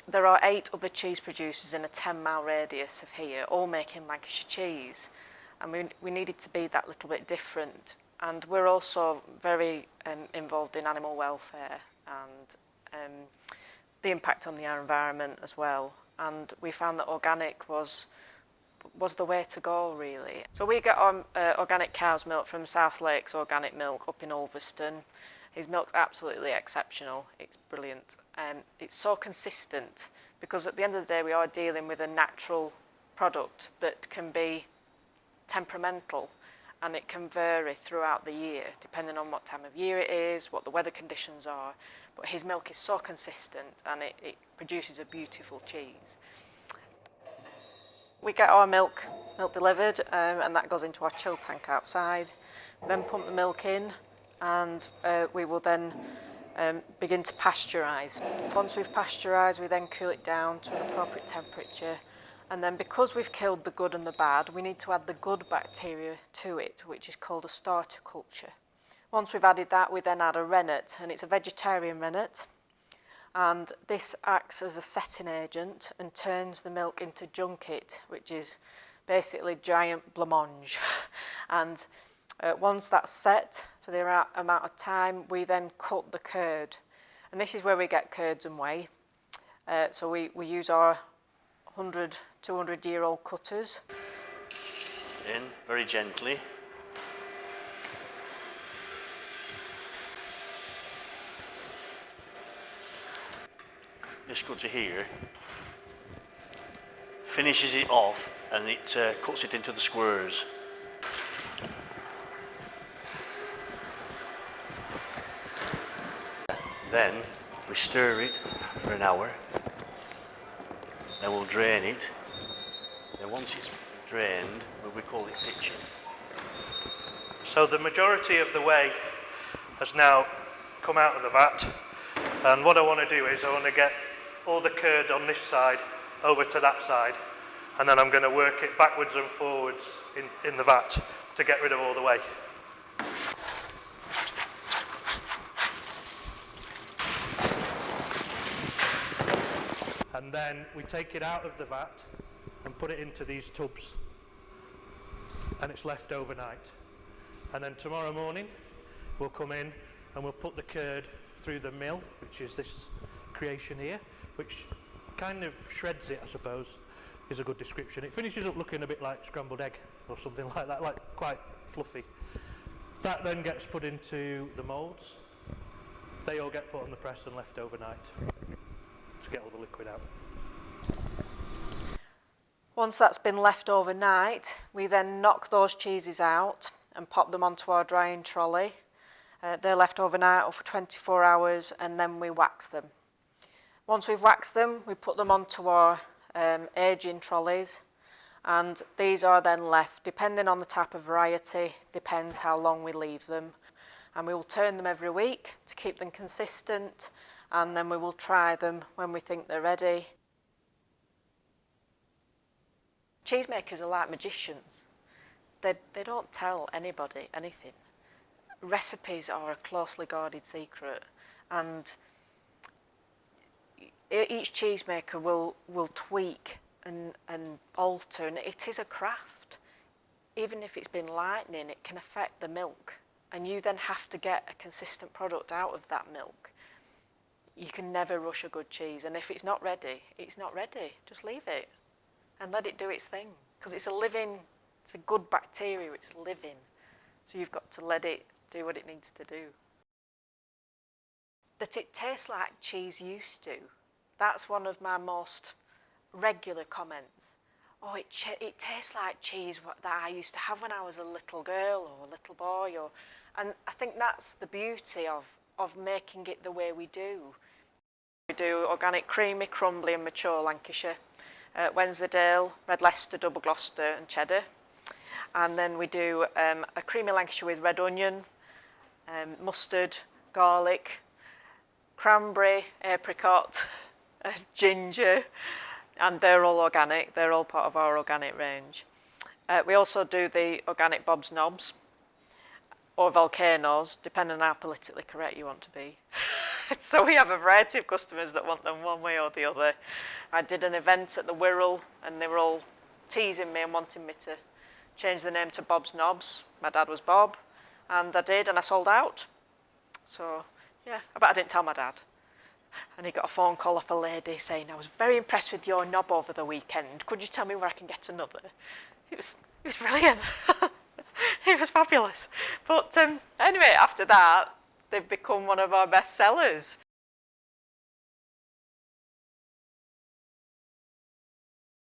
there are 8 other cheese producers in a 10-mile radius of here, all making Lancashire cheese. And we needed to be that little bit different. And we're also very involved in animal welfare and the impact on the environment as well. And we found that organic was the way to go, really. So we get our organic cow's milk from South Lakes Organic Milk up in Ulverston. His milk's absolutely exceptional. It's brilliant. It's so consistent because at the end of the day we are dealing with a natural product that can be temperamental, and it can vary throughout the year depending on what time of year it is, what the weather conditions are. But his milk is so consistent and it produces a beautiful cheese. We get our milk delivered and that goes into our chill tank outside. We then pump the milk in and we will then begin to pasteurise. Once we've pasteurised, we then cool it down to an appropriate temperature. And then because we've killed the good and the bad, we need to add the good bacteria to it, which is called a starter culture. Once we've added that, we then add a rennet, and it's a vegetarian rennet. And this acts as a setting agent and turns the milk into junket, which is basically giant blancmange. And once that's set for the amount of time, we then cut the curd. And this is where we get curds and whey. So we use our 100, 200-year-old cutters. In very gently. This cutter here finishes it off and it cuts it into the squares. Then we stir it for an hour. Then we'll drain it. Then once it's drained, we call it pitching. So the majority of the whey has now come out of the vat, and what I want to do is I want to get all the curd on this side over to that side, and then I'm going to work it backwards and forwards in the vat to get rid of all the whey. And then we take it out of the vat and put it into these tubs, and it's left overnight. And then tomorrow morning we'll come in and we'll put the curd through the mill, which is this creation here, which kind of shreds it, I suppose, is a good description. It finishes up looking a bit like scrambled egg or something like that, like quite fluffy. That then gets put into the moulds. They all get put on the press and left overnight to get all the liquid out. Once that's been left overnight, we then knock those cheeses out and pop them onto our drying trolley. They're left overnight for 24 hours and then we wax them. Once we've waxed them, we put them onto our aging trolleys, and these are then left, depending on the type of variety, depends how long we leave them. And we will turn them every week to keep them consistent, and then we will try them when we think they're ready. Cheesemakers are like magicians. They don't tell anybody anything. Recipes are a closely guarded secret, and each cheesemaker will tweak and alter, and it is a craft. Even if it's been lightning, it can affect the milk, and you then have to get a consistent product out of that milk. You can never rush a good cheese, and if it's not ready, it's not ready. Just leave it and let it do its thing, because it's a good bacteria, it's living. So you've got to let it do what it needs to do. That it tastes like cheese used to. That's one of my most regular comments. Oh, it tastes like cheese that I used to have when I was a little girl or a little boy. And I think that's the beauty of making it the way we do. We do organic creamy, crumbly and mature Lancashire, Wensleydale, Red Leicester, Double Gloucester and Cheddar. And then we do a creamy Lancashire with red onion, mustard, garlic, cranberry, apricot, ginger, and they're all organic. They're all part of our organic range. We also do the organic Bob's Knobs or volcanoes, depending on how politically correct you want to be. So we have a variety of customers that want them one way or the other. I did an event at the Wirral and they were all teasing me and wanting me to change the name to Bob's Knobs. My dad was Bob, and I did, and I sold out. So, yeah, but I didn't tell my dad. And he got a phone call off a lady saying, I was very impressed with your knob over the weekend. Could you tell me where I can get another? It was brilliant. It was fabulous. But anyway, after that, they've become one of our best sellers.